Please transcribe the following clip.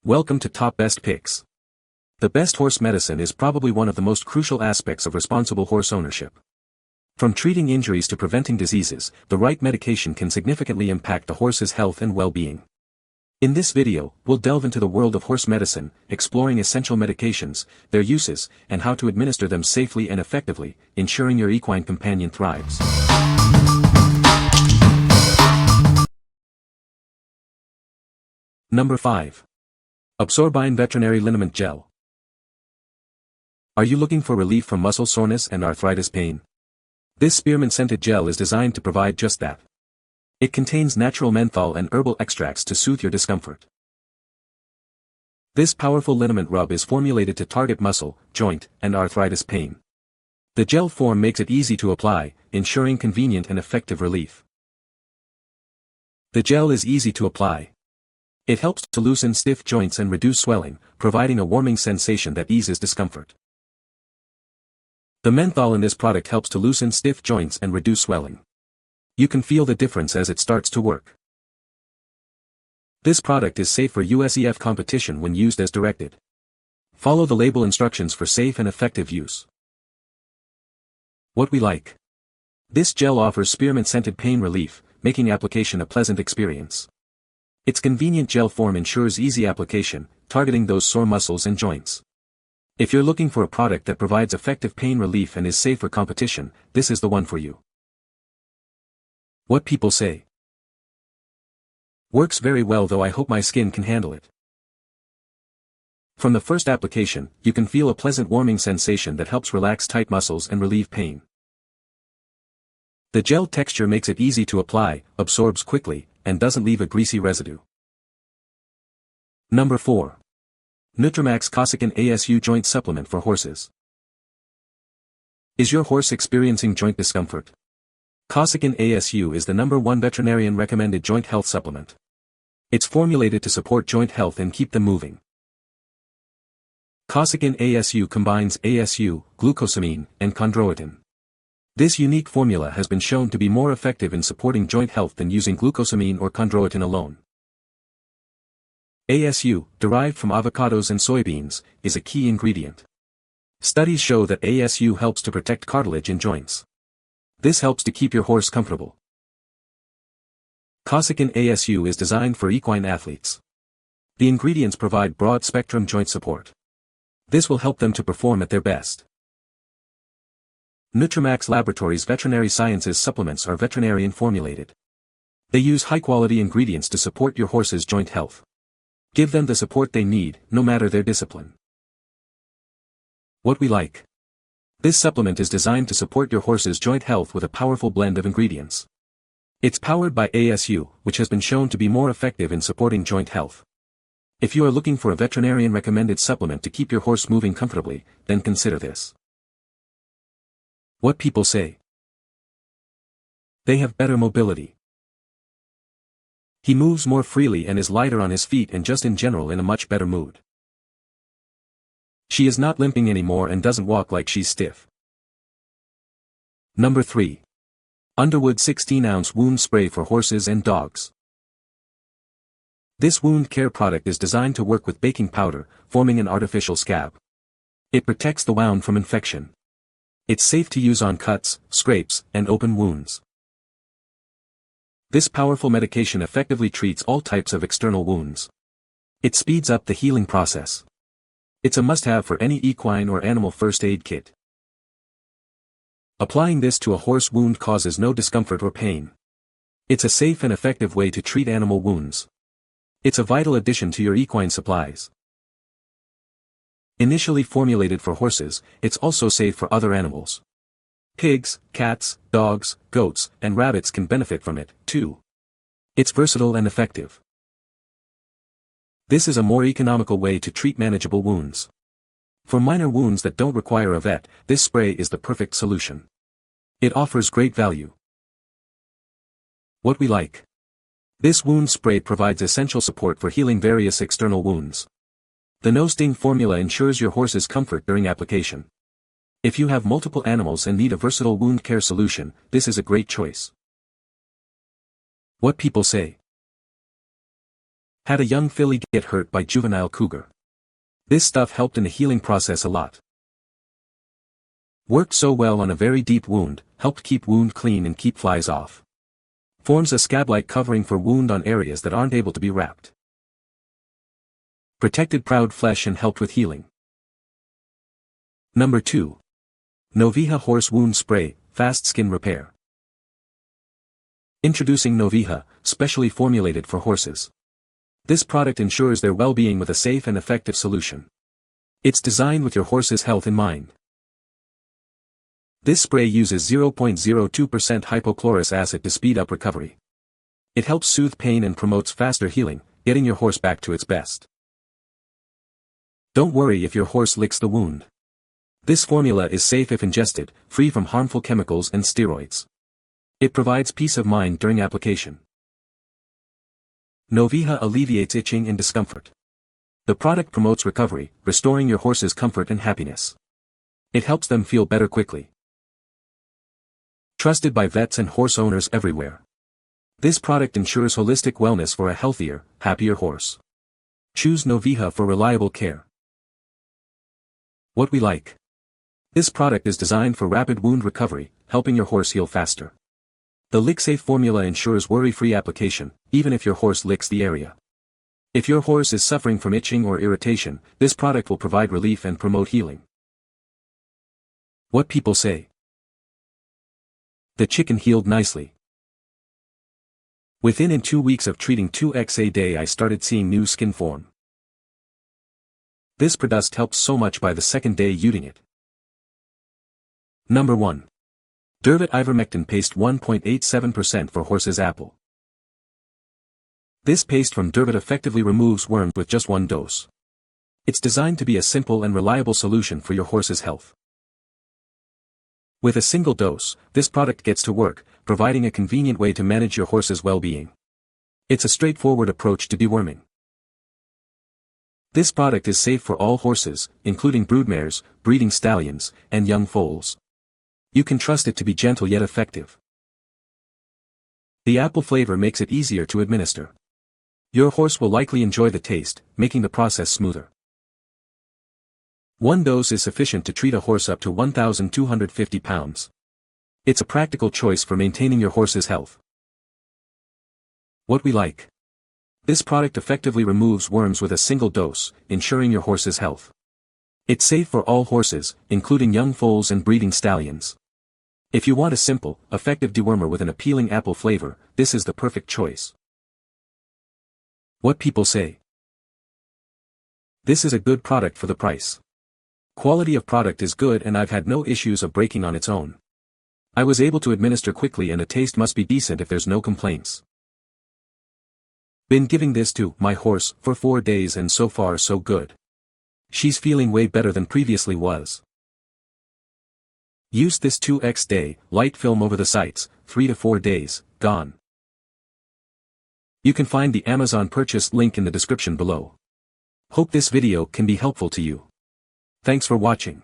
Welcome to Top Best Picks. The best horse medicine is probably one of the most crucial aspects of responsible horse ownership. From treating injuries to preventing diseases, the right medication can significantly impact the horse's health and well-being. In this video, we'll delve into the world of horse medicine, exploring essential medications, their uses, and how to administer them safely and effectively, ensuring your equine companion thrives. Number 5. Absorbine Veterinary Liniment Gel. Are you looking for relief from muscle soreness and arthritis pain? This spearmint-scented gel is designed to provide just that. It contains natural menthol and herbal extracts to soothe your discomfort. This powerful liniment rub is formulated to target muscle, joint, and arthritis pain. The gel form makes it easy to apply, ensuring convenient and effective relief. The gel is easy to apply. It helps to loosen stiff joints and reduce swelling, providing a warming sensation that eases discomfort. The menthol in this product helps to loosen stiff joints and reduce swelling. You can feel the difference as it starts to work. This product is safe for USEF competition when used as directed. Follow the label instructions for safe and effective use. What we like. This gel offers spearmint-scented pain relief, making application a pleasant experience. Its convenient gel form ensures easy application, targeting those sore muscles and joints. If you're looking for a product that provides effective pain relief and is safe for competition, this is the one for you. What people say. Works very well, though I hope my skin can handle it. From the first application, you can feel a pleasant warming sensation that helps relax tight muscles and relieve pain. The gel texture makes it easy to apply, absorbs quickly, and doesn't leave a greasy residue. Number 4. Nutramax Cosequin ASU Joint Supplement for Horses. Is your horse experiencing joint discomfort? Cosequin ASU is the #1 veterinarian recommended joint health supplement. It's formulated to support joint health and keep them moving. Cosequin ASU combines ASU, glucosamine, and chondroitin. This unique formula has been shown to be more effective in supporting joint health than using glucosamine or chondroitin alone. ASU, derived from avocados and soybeans, is a key ingredient. Studies show that ASU helps to protect cartilage in joints. This helps to keep your horse comfortable. Cosequin ASU is designed for equine athletes. The ingredients provide broad-spectrum joint support. This will help them to perform at their best. Nutramax Laboratories Veterinary Sciences supplements are veterinarian formulated. They use high-quality ingredients to support your horse's joint health. Give them the support they need, no matter their discipline. What we like. This supplement is designed to support your horse's joint health with a powerful blend of ingredients. It's powered by ASU, which has been shown to be more effective in supporting joint health. If you are looking for a veterinarian-recommended supplement to keep your horse moving comfortably, then consider this. What people say. They have better mobility. He moves more freely and is lighter on his feet and just in general in a much better mood. She is not limping anymore and doesn't walk like she's stiff. Number 3. Underwood 16-ounce wound spray for horses and dogs. This wound care product is designed to work with baking powder, forming an artificial scab. It protects the wound from infection. It's safe to use on cuts, scrapes, and open wounds. This powerful medication effectively treats all types of external wounds. It speeds up the healing process. It's a must-have for any equine or animal first aid kit. Applying this to a horse wound causes no discomfort or pain. It's a safe and effective way to treat animal wounds. It's a vital addition to your equine supplies. Initially formulated for horses, it's also safe for other animals. Pigs, cats, dogs, goats, and rabbits can benefit from it, too. It's versatile and effective. This is a more economical way to treat manageable wounds. For minor wounds that don't require a vet, this spray is the perfect solution. It offers great value. What we like. This wound spray provides essential support for healing various external wounds. The no-sting formula ensures your horse's comfort during application. If you have multiple animals and need a versatile wound care solution, this is a great choice. What people say. Had a young filly get hurt by juvenile cougar. This stuff helped in the healing process a lot. Worked so well on a very deep wound, helped keep wound clean and keep flies off. Forms a scab-like covering for wound on areas that aren't able to be wrapped. Protected proud flesh and helped with healing. Number 2. NOVEHA Horse Wound Spray, Fast Skin Repair. Introducing NOVEHA, specially formulated for horses. This product ensures their well-being with a safe and effective solution. It's designed with your horse's health in mind. This spray uses 0.02% hypochlorous acid to speed up recovery. It helps soothe pain and promotes faster healing, getting your horse back to its best. Don't worry if your horse licks the wound. This formula is safe if ingested, free from harmful chemicals and steroids. It provides peace of mind during application. NOVEHA alleviates itching and discomfort. The product promotes recovery, restoring your horse's comfort and happiness. It helps them feel better quickly. Trusted by vets and horse owners everywhere. This product ensures holistic wellness for a healthier, happier horse. Choose NOVEHA for reliable care. What we like. This product is designed for rapid wound recovery, helping your horse heal faster. The lick-safe formula ensures worry-free application, even if your horse licks the area. If your horse is suffering from itching or irritation, this product will provide relief and promote healing. What people say. The chicken healed nicely. Within 2 weeks of treating 2x a day I started seeing new skin form. This product helps so much by the second day using it. Number 1. Durvet Ivermectin Paste 1.87% for horse's apple. This paste from Durvet effectively removes worms with just 1 dose. It's designed to be a simple and reliable solution for your horse's health. With a single dose, this product gets to work, providing a convenient way to manage your horse's well-being. It's a straightforward approach to deworming. This product is safe for all horses, including broodmares, breeding stallions, and young foals. You can trust it to be gentle yet effective. The apple flavor makes it easier to administer. Your horse will likely enjoy the taste, making the process smoother. 1 dose is sufficient to treat a horse up to 1,250 pounds. It's a practical choice for maintaining your horse's health. What we like. This product effectively removes worms with a single dose, ensuring your horse's health. It's safe for all horses, including young foals and breeding stallions. If you want a simple, effective dewormer with an appealing apple flavor, this is the perfect choice. What people say. This is a good product for the price. Quality of product is good and I've had no issues of breaking on its own. I was able to administer quickly and the taste must be decent if there's no complaints. Been giving this to my horse for 4 days and so far so good. She's feeling way better than previously was. Used this 2x day, light film over the sites, 3 to 4 days, gone. You can find the Amazon purchase link in the description below. Hope this video can be helpful to you. Thanks for watching.